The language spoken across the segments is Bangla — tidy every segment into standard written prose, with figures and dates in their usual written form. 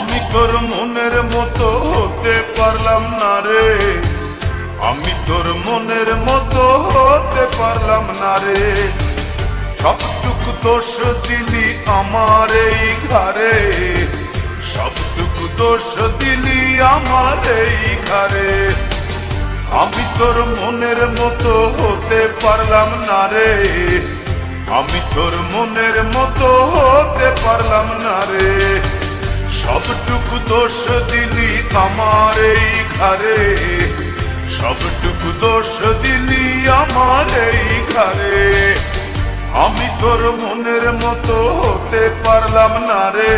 আমি তোর মনের মতো হতে পারলাম না রে, আমি তোর মনের মতো হতে পারলাম না রে। সবটুকু দোষ দিলি আমার এই ঘরে, সবটুকু দোষ দিলি আমার এই ঘরে। আমি তোর মনের মতো হতে পারলাম না রে, আমি তোর মনের মতো হতে পারলাম না রে। সবটুকু দোষ দিলি আমার এই ঘরে, সবটুকু দোষ দিলি আমার এই ঘরে। আমি তোর মনের মতো হতে পারলাম না রে,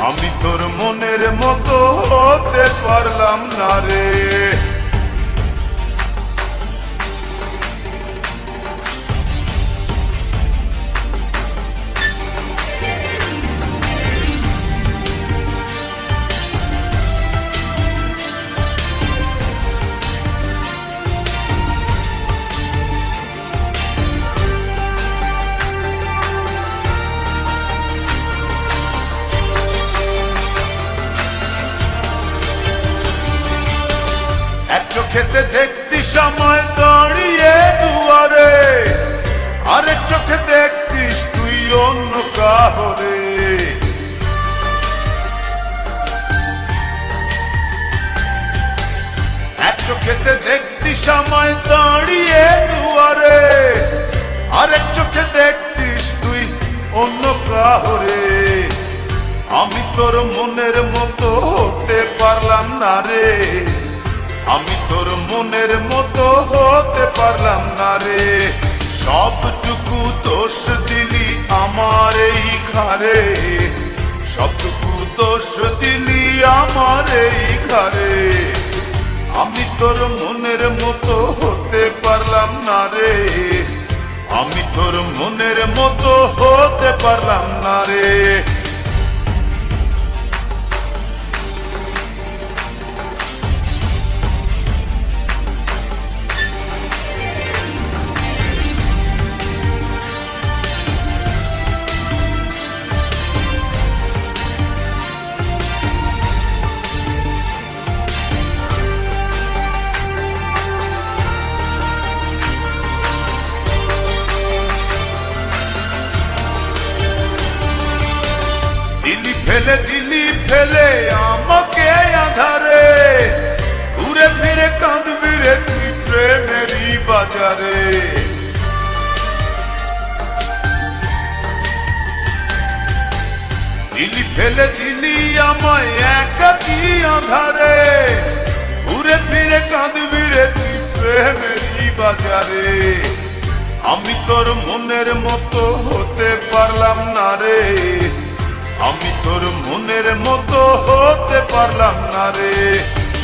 আমি তোর মনের মতো হতে পারলাম না রে। এক চোখেতে দেখতি সময় দাঁড়িয়ে দুয়ারে, আরেক চোখে দেখতিস তুই অন্য কাহরে। এক চোখেতে দেখতি সময় দাঁড়িয়ে দুয়ারে, আরেক চোখে দেখতিস তুই অন্য কাহরে। আমি তোর মনের মতো হতে পারলাম না রে, আমি তোর মনের মতো হতে পারলাম না রে। সবটুকু দোষ দিলি আমার এই ঘরে, সবটুকু দোষ দিলি আমার এই ঘরে। আমি তোর মনের মতো হতে পারলাম না রে, আমি তোর মনের মতো হতে পারলাম না রে। দিলি ফেলে আমাকে আধারে, ঘুরে ফিরে কাঁদবি রে তুই প্রেমেরই বাজারে। দিলি ফেলে দিলি আমায় একাকী আধারে, ঘুরে ফিরে কাঁদবি রে তুই প্রেমেরই বাজারে। আমি তোর মনের মতো হতে পারলাম না রে, আমি তোর মনের মতো হতে পারলাম না রে।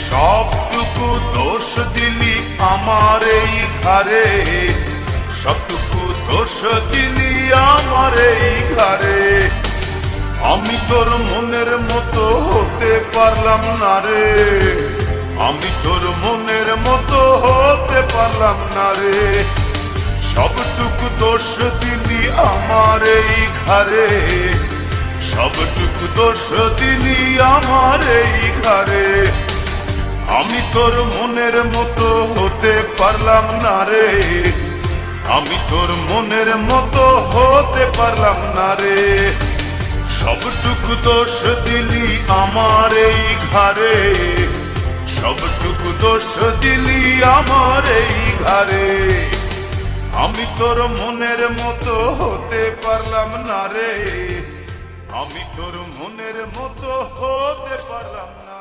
সবটুকু দোষ দিলি আমার এই ঘরে, সবটুকু দোষ দিলি আমার এই ঘরে। আমি তোর মনের মতো হতে পারলাম না রে, আমি তোর মনের মতো হতে পারলাম না রে। সবটুকু দোষ দিলি আমার এই ঘরে, সবটুকু দোষ দিলি আমার এই ঘরে। আমি তোর মনের মতো হতে পারলাম না রে, আমি তোর মনের মতো হতে পারলাম না রে। সবটুকু দোষ দিলি আমার এই ঘরে, সবটুকু দোষ দিলি আমার এই ঘরে। আমি তোর মনের মতো হতে পারলাম না রে, আমি তোর মনের মতো হতে পারলাম না।